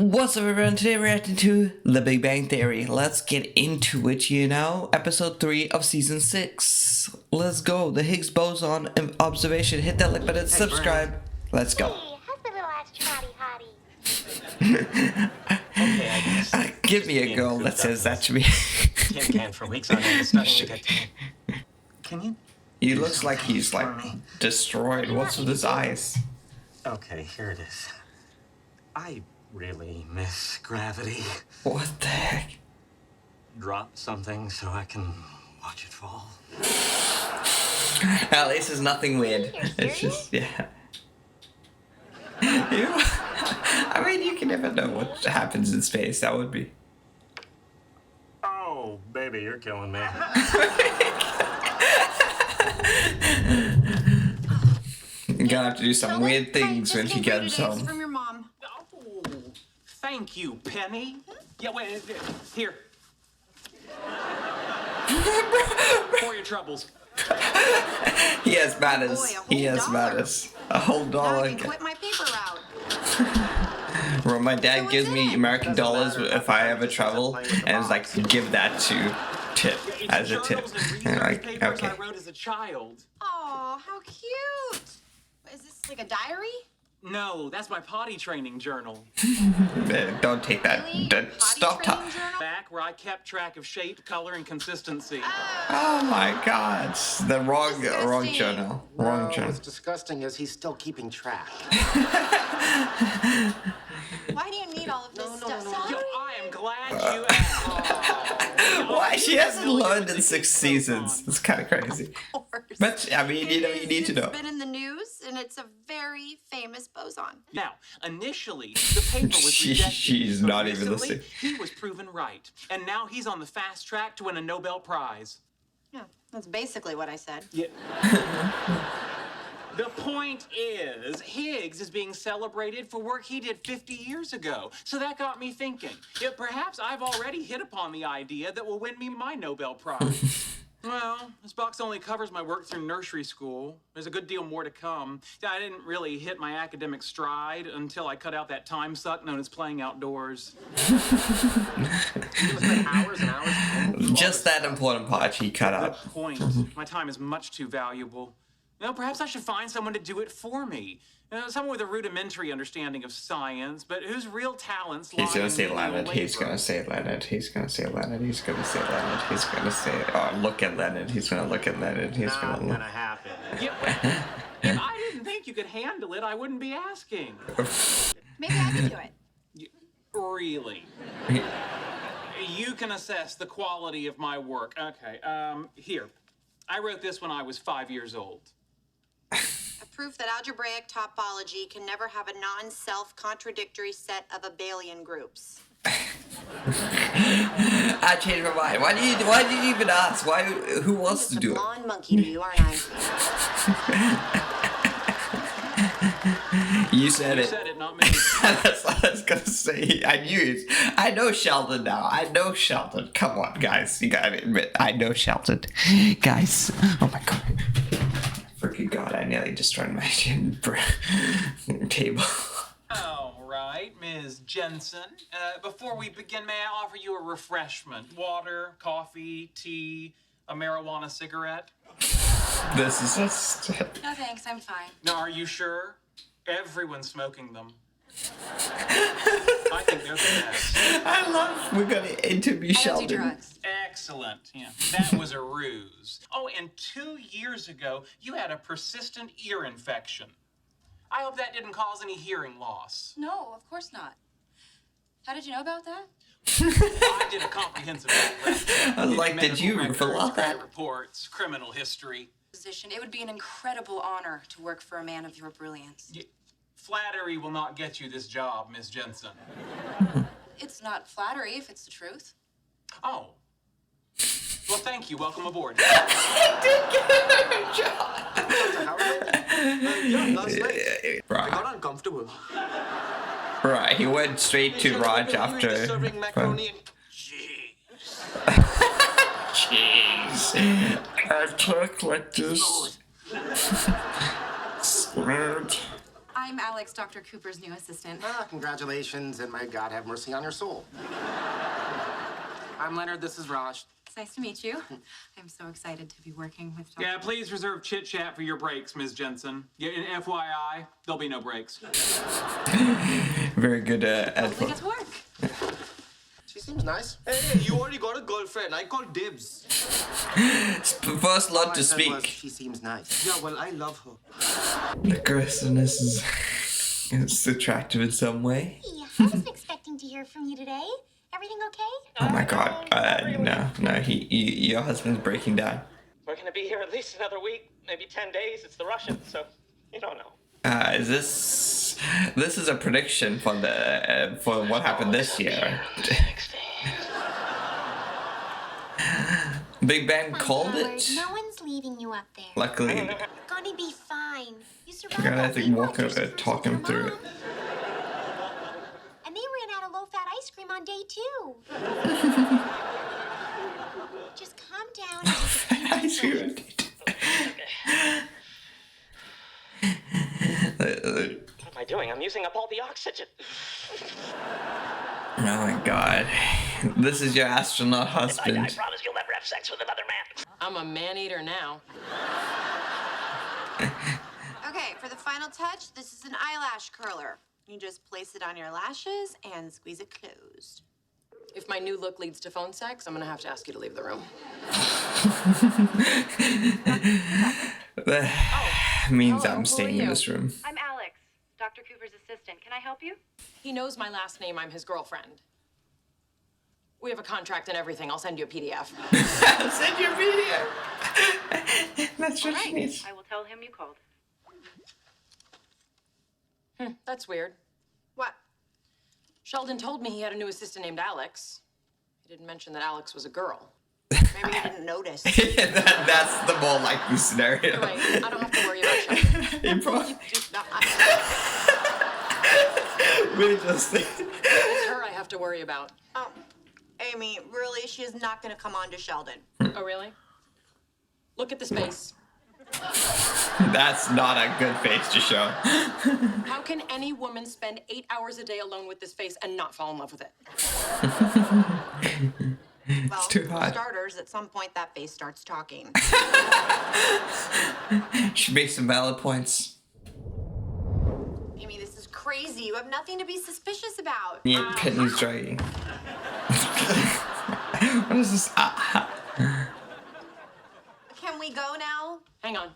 What's up, everyone? Today we're reacting to The Big Bang Theory. Let's get into it, Episode 3 of Season 6. Let's go. The Higgs Boson observation. Hit that like button, subscribe. Bernie. Let's go. Hey, how's the little hottie hottie? Give me a girl that says that to me. Can for weeks on end. It's nothing to get to me. Can you? He looks like he's like destroyed. What's with his eyes? Okay, here it is. I really miss gravity. What the heck? Drop something so I can watch it fall. At least it's nothing weird. It's just, yeah. I mean, you can never know what happens in space. That would be. Oh, baby, you're killing me. You're gonna have to do some weird things when he gets home. From your mom. Oh, thank you, Penny. Yeah, wait, here. For your troubles. He has manners. Boy, He has $1. manners. A whole Now I dollar. can quit my paper route. Well, my dad So gives what's me it? American Doesn't dollars matter. if I ever travel, and it's like, give that to tip as a tip. Journals and And I'm research like, papers okay. I wrote as a child. Oh, how cute. Is this like a diary? No, that's my potty training journal. Don't take that. Really? Don't Potty stop training talking. journal? Back where I kept track of shape, color, and consistency. Oh my God! The wrong Disgusting. journal. Wrong No, journal. what's disgusting is he's still keeping track. Why do you need all of this stuff? Yo, I am glad you asked. Why she hasn't learned in 6 seasons? It's kind of crazy. Of course. But I mean, you need to know. It's been in the news, and it's a very famous boson. Now, initially, the paper was rejected. She's but not even recently, listening. He was proven right, and now he's on the fast track to win a Nobel Prize. Yeah, that's basically what I said. Yeah. The point is, Higgs is being celebrated for work he did 50 years ago. So that got me thinking, perhaps I've already hit upon the idea that will win me my Nobel Prize. Well, this box only covers my work through nursery school. There's a good deal more to come. I didn't really hit my academic stride until I cut out that time suck known as playing outdoors. You spend hours and hours. Just that important part he cut Good out. point. My time is much too valuable. Perhaps I should find someone to do it for me. Someone with a rudimentary understanding of science, but whose real talents lie He's gonna in say manual Leonard. He's labor. gonna say Leonard. He's gonna say Leonard. He's gonna say Leonard. He's gonna say. Oh, look at Leonard. He's gonna look at Leonard. He's Not gonna look. gonna happen. Yeah, well, if I didn't think you could handle it, I wouldn't be asking. Maybe I can do it. Really? You can assess the quality of my work. Okay, here. I wrote this when I was 5 years old. A proof that algebraic topology can never have a non-self-contradictory set of abelian groups. I changed my mind. Why did you even ask? Who wants to I'm do just a it? blonde monkey to you, aren't I? You said You it. said it, not me. That's what I was gonna say. I knew it. I know Sheldon now. I know Sheldon. Come on, guys. You gotta admit, I know Sheldon. Guys. Oh my God. Freaking God, I nearly destroyed my table. All right, Ms. Jensen. Before we begin, may I offer you a refreshment? Water, coffee, tea, a marijuana cigarette? This is just. No thanks, I'm fine. Now, are you sure? Everyone's smoking them. I think they're the best. I love. We're gonna interview Sheldon. Excellent. Yeah, that was a ruse. Oh, and 2 years ago, you had a persistent ear infection. I hope that didn't cause any hearing loss. No, of course not. How did you know about that? I did a comprehensive background check. I was like, did Medical you records, fill out credit that? reports, criminal history. Position. It would be an incredible honor to work for a man of your brilliance. Flattery will not get you this job, Miss Jensen. It's not flattery if it's the truth. Oh. Well, thank you. Welcome aboard. Yeah, last night. I Right. got uncomfortable. Right. He went straight to Raj after. Serving macaroni and cheese. Jeez. I talk like this. Smart. I I'm Alex, Dr. Cooper's new assistant. Congratulations, and may God have mercy on your soul. I'm Leonard, this is Raj. It's nice to meet you. I'm so excited to be working with Dr. Yeah, please reserve chit-chat for your breaks, Ms. Jensen. Yeah, and FYI, there'll be no breaks. Very good Hopefully get to work. She seems nice. Hey, you already got a girlfriend. I call dibs. First lot to All I said was, speak. she seems nice. Yeah, well, I love her. The aggressiveness is attractive in some way. Hey, I wasn't expecting to hear from you today. Everything okay? Oh my god. No, your husband's breaking down. We're gonna be here at least another week, maybe 10 days. It's the Russians, so you don't know. This is a prediction for for what happened this year. Big Ben called it. No one's leaving you up there. Luckily, Gonna be fine. You survived. you're gonna have that to week walk while over, you're talk supposed him to through your it. mom. And they ran out of low-fat ice cream on day 2. Just calm down. And take a I deep see breath. it. What am I doing? I'm using up all the oxygen. Oh my god. This is your astronaut I husband. promise you'll never have sex with another man. I'm a man-eater now. Okay, for the final touch, this is an eyelash curler. You just place it on your lashes and squeeze it closed. If my new look leads to phone sex, I'm gonna have to ask you to leave the room. That means Hello, I'm who staying are in you? this room. I'm Alex, Dr. Cooper's assistant. Can I help you? He knows my last name. I'm his girlfriend. We have a contract and everything. I'll send you a PDF. Send your video. That's what she needs. I will tell him you called. That's weird. What? Sheldon told me he had a new assistant named Alex. He didn't mention that Alex was a girl. Maybe you didn't notice. That's the more likely scenario. You're right. I don't have to worry about Sheldon. Improv. Do not. We're just. It's her I have to worry about. Oh, Amy, really, she is not going to come on to Sheldon. Oh, really? Look at this face. That's not a good face to show. How can any woman spend 8 hours a day alone with this face and not fall in love with it? Well, too hot. for starters, at some point that face starts talking. She makes some valid points. Amy, this is crazy. You have nothing to be suspicious about. Yeah, Penny's dragging. What is this? Can we go now? Hang on.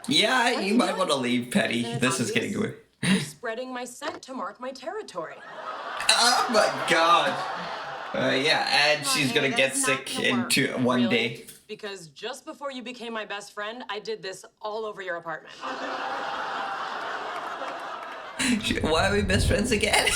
Yeah, you might want to leave, Penny. This is getting away. I'm spreading my scent to mark my territory. Oh my god. Yeah, and she's gonna Honey, get that's not sick gonna in work. one Really? day. Because just before you became my best friend, I did this all over your apartment. Why are we best friends again?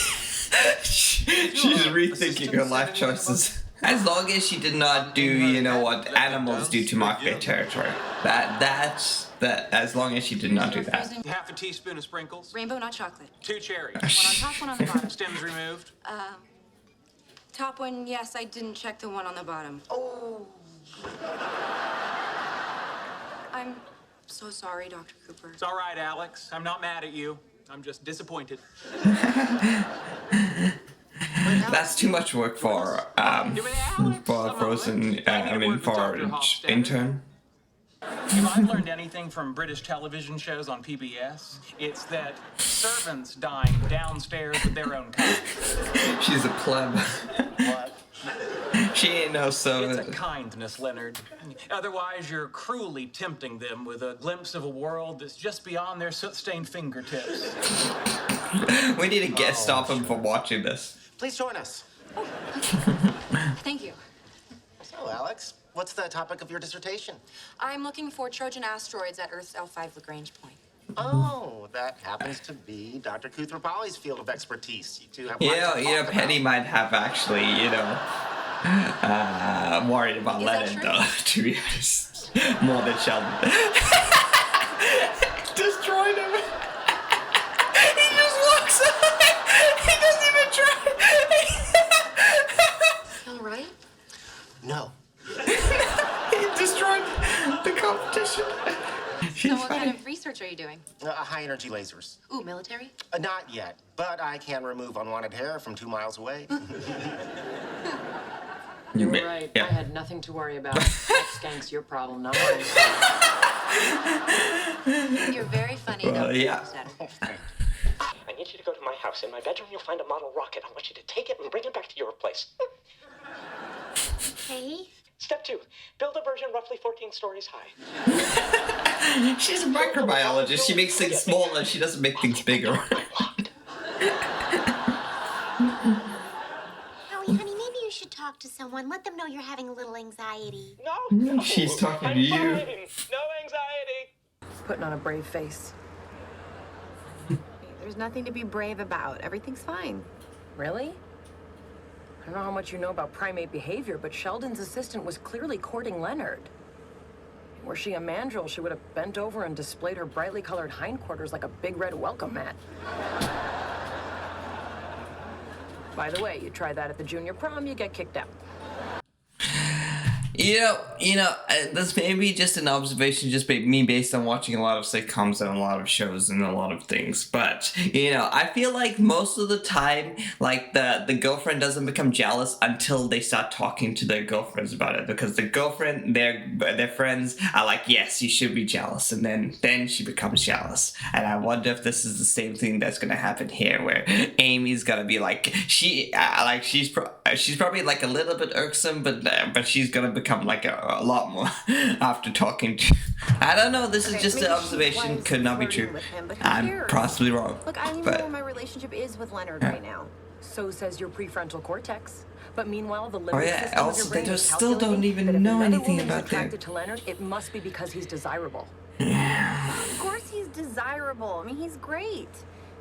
She's rethinking her life choices. As long as she did not do, you know, what animals do to mark their territory. That's as long as she did not do that. Half a teaspoon of sprinkles, Rainbow, not chocolate. 2 cherries, One on top, one on the bottom. stems removed. Top one, yes, I didn't check the one on the bottom. Oh. I'm so sorry, Dr. Cooper. It's all right, Alex. I'm not mad at you. I'm just disappointed. That's too much work for a frozen. For an intern. If I've learned anything from British television shows on PBS, it's that servants dine downstairs with their own kind. She's a pleb. What? She ain't no It's a servant. kindness, Leonard. Otherwise, you're cruelly tempting them with a glimpse of a world that's just beyond their soot-stained fingertips. We need to stop him from watching this. Please join us. Thank you. So, Alex, what's the topic of your dissertation? I'm looking for Trojan asteroids at Earth's L5 Lagrange point. Oh, that happens to be Dr. Koothrappali's field of expertise. You two have lots to talk about. Penny might have actually, worried about Is that Leonard, true? though, to be honest. More than Sheldon. Destroyed him. He just walks away. He doesn't even try. All right. No. He destroyed the competition. So what kind of research are you doing? doing? High energy lasers. Ooh, military? Not yet, but I can remove unwanted hair from 2 miles away. You were right. Yeah. I had nothing to worry about. That skank's your problem, not mine. You're very funny, Well, Dr. yeah. Hofstadter. I need you to go to my house. In my bedroom, you'll find a model rocket. I want you to take it and bring it back to your place. Okay. Step 2, build a version roughly 14 stories high. She's a microbiologist. She makes things smaller. She doesn't make things bigger. Howie, honey, maybe you should talk to someone. Let them know you're having a little anxiety. No. She's talking I'm to you. fine. No anxiety. Putting on a brave face. There's nothing to be brave about. Everything's fine. Really? I don't know how much you know about primate behavior, but Sheldon's assistant was clearly courting Leonard. Were she a mandrill, she would have bent over and displayed her brightly colored hindquarters like a big red welcome mat. By the way, you try that at the junior prom, you get kicked out. This may be just an observation, just me based on watching a lot of sitcoms and a lot of shows and a lot of things. But, I feel like most of the time, like, the girlfriend doesn't become jealous until they start talking to their girlfriends about it. Because the girlfriend, their friends are like, yes, you should be jealous. And then she becomes jealous. And I wonder if this is the same thing that's going to happen here, where Amy's going to be like, she's probably like a little bit irksome, but she's going to become like a lot more after talking to. I don't know. This is just an observation. Could not be true. I'm possibly wrong. Look, I don't even know what my relationship is with Leonard right now. So says your prefrontal cortex. But meanwhile, the limbic Oh, yeah, system of also, your brain they is still don't calculating even that if know another anything woman is about their- attracted to Leonard, it must be because he's desirable. Of course he's desirable. I mean, he's great.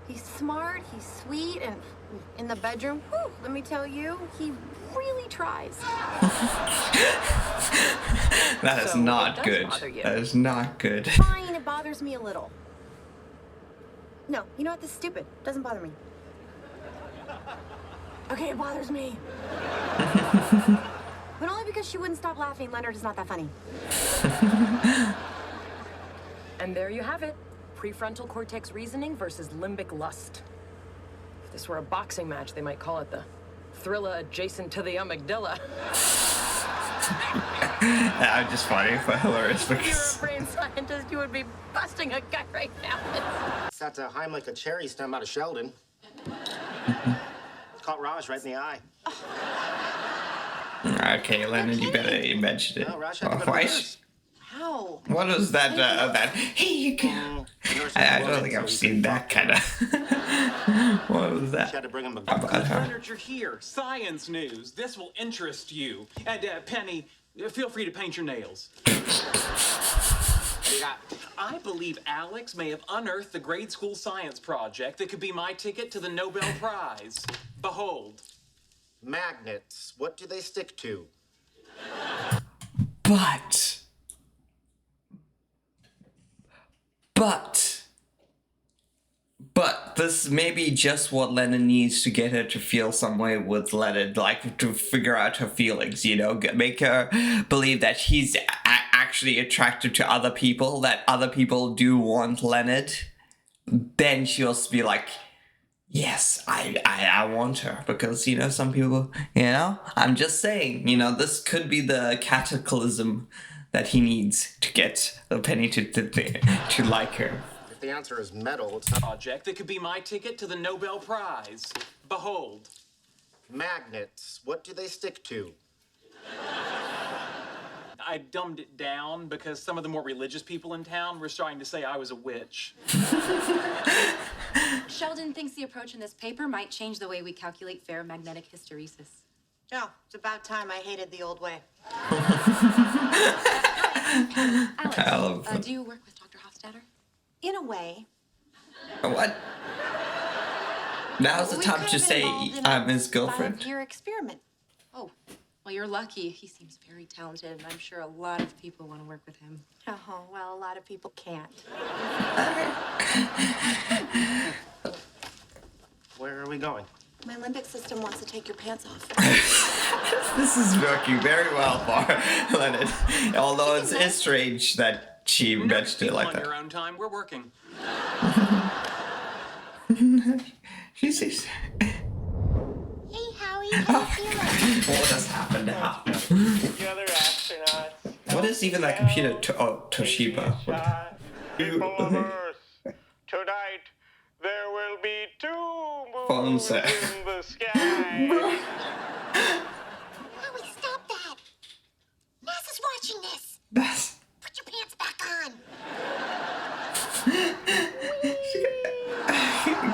He's smart, he's sweet, and in the bedroom, whew, let me tell you, he really tries. That is So not it does good. bother you. That is not good. Fine, it bothers me a little. No, you know what? This is stupid. Doesn't bother me. Okay, it bothers me. But only because she wouldn't stop laughing. Leonard is not that funny. And there you have it. Prefrontal cortex reasoning versus limbic lust. If this were a boxing match, they might call it the thriller adjacent to the amygdala. That would just funny, but hilarious If you were a because brain scientist, you would be busting a gut right now. That's a Heimlich, a cherry stem out of Sheldon. Caught Raj right in the eye. okay, Leonard, you better mention it. No, Raj had to go to Why? the nurse. How? What was that? That here you go. I don't think I've seen that kind of. What was She had that? to bring him a About her. Leonard, you're here. Science news. This will interest you. And Penny, feel free to paint your nails. I believe Alex may have unearthed the grade school science project that could be my ticket to the Nobel Prize. Behold. magnets. What do they stick to? But this may be just what Leonard needs to get her to feel some way with Leonard, like to figure out her feelings, make her believe that he's actually attracted to other people, that other people do want Leonard. Then she'll be like, yes, I want her, because, some people, I'm just saying, this could be the cataclysm that he needs to get Penny to like her. If the answer is metal, it's not Project that could be my ticket to the Nobel Prize. Behold. magnets. What do they stick to? I dumbed it down because some of the more religious people in town were starting to say I was a witch. Sheldon thinks the approach in this paper might change the way we calculate ferromagnetic hysteresis. Oh, it's about time I hated the old way. Alex, do you work with Dr. Hofstadter? In a way. What? Now's the We time could to have say involved in I'm a his girlfriend. 5-year experiment. Oh, well, you're lucky. He seems very talented, and I'm sure a lot of people want to work with him. Oh, well, a lot of people can't. Where are we going? My limbic system wants to take your pants off. This is working very well for Leonard. Although it's strange that she mentioned it like on that. your own time. We're working. She says, Hey, Howie, how you feeling? what has happened now? The other astronauts. What is even that computer? Toshiba. People of Earth, tonight there will be 2 Phones moons in the sky. Howie, stop that. NASA's watching this. That's... Put your pants back on.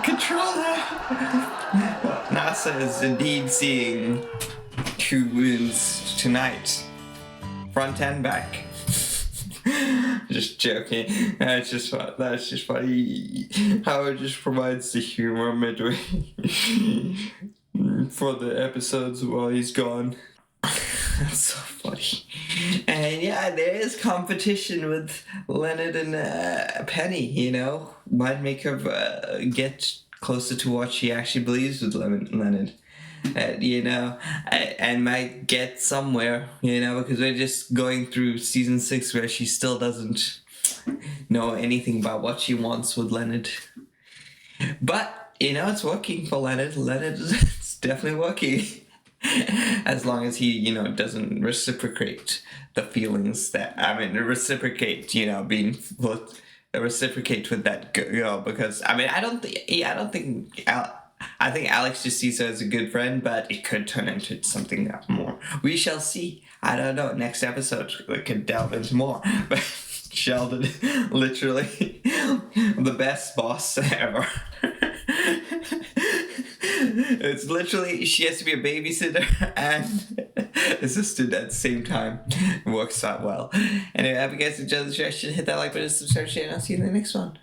Control that. Well, NASA is indeed seeing 2 moons tonight. Front and back. Just joking. That's just funny. How it just provides the humor midway for the episodes while he's gone. That's so funny. And yeah, there is competition with Leonard and Penny, you know. Might make her get closer to what she actually believes with Leonard. You know, and might get somewhere, you know, because we're just going through season 6 where she still doesn't know anything about what she wants with Leonard. But, you know, it's working for Leonard. Leonard is definitely working. As long as he, you know, doesn't reciprocate the feelings that, reciprocate, you know, reciprocate with that girl, because, I think Alex just sees her as a good friend, but it could turn into something more. We shall see. I don't know. Next episode, we can delve into more. But Sheldon, literally, the best boss ever. It's literally, she has to be a babysitter and assistant at the same time. It works out well. Anyway, I hope you guys enjoyed the show. Hit that like button, subscribe, share, and I'll see you in the next one.